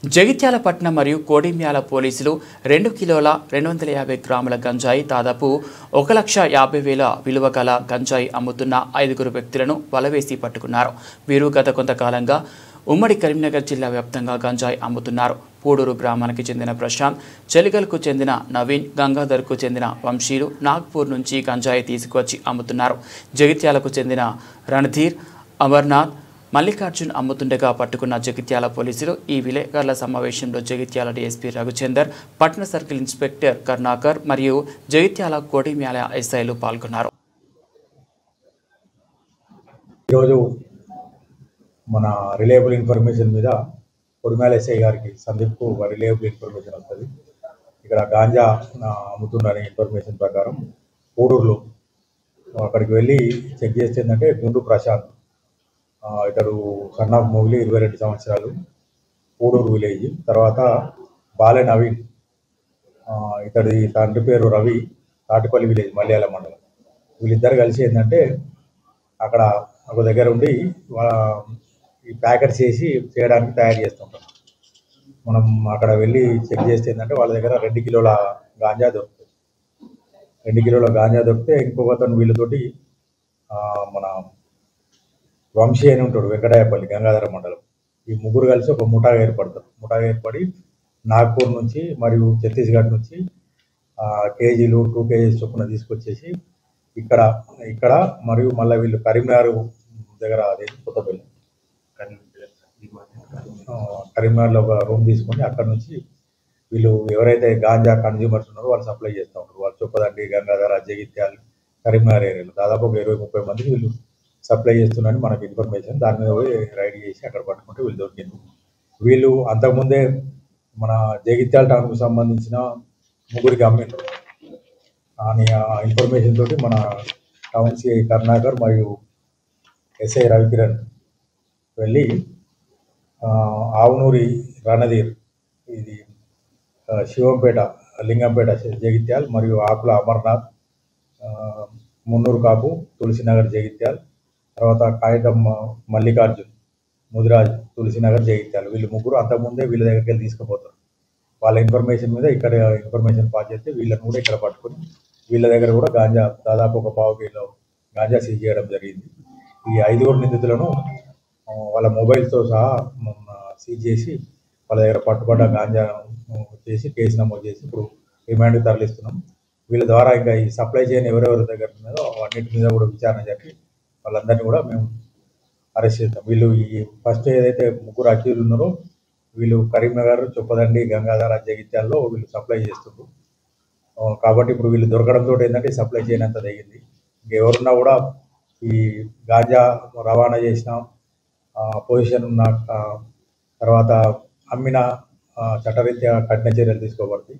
జగిత్యాల పట్టణం మరియు కోడిమ్యాల పోలీసులు 2 కిలోల 250 గ్రాముల గంజాయి దాదాపు 1,50,000 విలువ గల గంజాయి అమ్ముతున్న 5 వ్యక్తులను వలవేసి పట్టుకున్నారు. వీరు గత కొంతకాలంగా ఉమ్మడి కరీంనగర్ జిల్లా వ్యాప్తంగా గంజాయి అమ్ముతున్నారు. పూడూరు గ్రామానికి చెందిన ప్రశాంత్, చెలిగల్కు చెందిన నవీన్, గంగాధర్కు చెందిన వంశీలు నాగ్పూర్ నుంచి గంజాయి తీసుకువచ్చి అమ్ముతున్నారు. జగిత్యాలకు చెందిన రణధీర్, అమర్నాథ్, మల్లికార్జున్ అమ్ముతుండగా పట్టుకున్న జగిత్యాల పోలీసులు ఈ విలేకరుల సమావేశంలో జగిత్యాల డీఎస్పీ రఘుచందర్, పట్టణ సర్కిల్ ఇన్స్పెక్టర్ కరుణాకర్ మరియు జగిత్యాల కోడిమ్యాల ఎస్ఐలు పాల్గొన్నారు. ఈరోజు మన రిలయబుల్ ఇన్ఫర్మేషన్ మీద కోడిమ్యాల ఎస్ఐ గారికి సందీప్కు ఒక రిలయబుల్ ఇన్ఫర్మేషన్ వస్తుంది. ఇక్కడ గాంజా అమ్ముతున్న ఇన్ఫర్మేషన్ ప్రకారం పూడూరులో అక్కడికి వెళ్ళి చెక్ చేస్తే ఏంటంటే గుండు ప్రశాంత్, ఇతడు సన్ ఆఫ్ మొగిలి, 22 సంవత్సరాలు, పూడూరు విలేజ్. తర్వాత బాలె నవీన్, ఇతడి తండ్రి పేరు రవి, తాటిపల్లి విలేజ్, మలయాళ మండలం. వీళ్ళిద్దరు కలిసి ఏంటంటే అక్కడ ఒక దగ్గర ఉండి ఈ ప్యాకెట్స్ చేసి చేయడానికి తయారు చేస్తుంటారు. మనం అక్కడ వెళ్ళి చెక్ చేస్తే ఏంటంటే వాళ్ళ దగ్గర 2 కిలోల గాంజా దొరుకుతుంది. 2 కిలోల గాంజా దొరికితే ఇంకొకతను వీళ్ళతోటి మన వంశీ అని ఉంటాడు, వెంకటాయపల్లి, గంగాధర మండలం. ఈ ముగ్గురు కలిసి ఒక ముఠాగా ఏర్పడతారు. ముఠాగా ఏర్పడి నాగ్పూర్ నుంచి మరియు ఛత్తీస్గఢ్ నుంచి కేజీలు 2 కేజీస్ చొప్పున తీసుకొచ్చేసి ఇక్కడ మరియు మళ్ళీ వీళ్ళు కరీంనగర్ దగ్గర అదే కొత్తపల్లి కరీంనగర్లో ఒక రూమ్ తీసుకొని అక్కడ నుంచి వీళ్ళు ఎవరైతే గాంజా కన్జ్యూమర్స్ ఉన్నారో వాళ్ళు సప్లై చేస్తూ ఉంటారు. వాళ్ళు చొప్పదండి, గంగాధర, జగిత్యాల, కరీంనగర్ ఏరియాలో దాదాపు ఒక 20-30 మందికి వీళ్ళు సప్లై చేస్తున్నారని మనకు ఇన్ఫర్మేషన్. దాని మీద పోయి రైడ్ చేసి అక్కడ పట్టుకుంటే వీళ్ళు దొరికింది. వీళ్ళు అంతకుముందే మన జగిత్యాల టౌన్కు సంబంధించిన 3కి అమ్మిండ్రు అని ఇన్ఫర్మేషన్ తోటి మన టౌన్ సిఐ కరుణాకర్ మరియు ఎస్ఐ రవికిరణ్ వెళ్ళి ఆవునూరి రణధీర్, ఇది శివంపేట, లింగంపేట, జగిత్యాల్, మరియు ఆకుల అమర్నాథ్, మున్నూరు కాపు, తులసినగర్, జగిత్యాల్, తర్వాత కాగితం మల్లికార్జున్, ముదిరాజ్, తులసినగర్, జగిత్యాల. వీళ్ళు ముగ్గురు అంతకుముందే వీళ్ళ దగ్గరికి వెళ్ళి తీసుకుపోతారు. వాళ్ళ ఇన్ఫర్మేషన్ మీద ఇక్కడ ఇన్ఫర్మేషన్ పాస్ చేస్తే వీళ్ళని కూడా ఇక్కడ పట్టుకొని వీళ్ళ దగ్గర కూడా గాంజా దాదాపు ఒక 1/4 కిలో గాంజా సీజ్ చేయడం జరిగింది. ఈ 5 నిందితులను వాళ్ళ మొబైల్తో సహా సీజ్ చేసి వాళ్ళ దగ్గర పట్టుబడ్డ గాంజా చేసి కేసు నమోదు చేసి ఇప్పుడు రిమాండ్కి తరలిస్తున్నాం. వీళ్ళ ద్వారా ఇంకా ఈ సప్లై చేయని ఎవరెవరి దగ్గర ఉన్నదో అన్నింటి మీద కూడా విచారణ జరిపి వాళ్ళందరినీ కూడా మేము అరెస్ట్ చేస్తాం. వీళ్ళు ఈ ఫస్ట్ ఏదైతే 3 అక్యూజ్డ్ ఉన్నారో వీళ్ళు కరీంనగర్, చొప్పదండి, గంగాధర, జగిత్యాల్లో వీళ్ళు సప్లై చేస్తున్నారు. కాబట్టి ఇప్పుడు వీళ్ళు దొరకడంతో ఏంటంటే సప్లై చేయనంత తగ్గింది. ఇంకెవరున్నా కూడా ఈ గాంజా రవాణా చేసిన పొజిషన్ ఉన్న తర్వాత అమ్మిన చట్టరీత్యా కఠిన చర్యలు తీసుకోబడతాయి.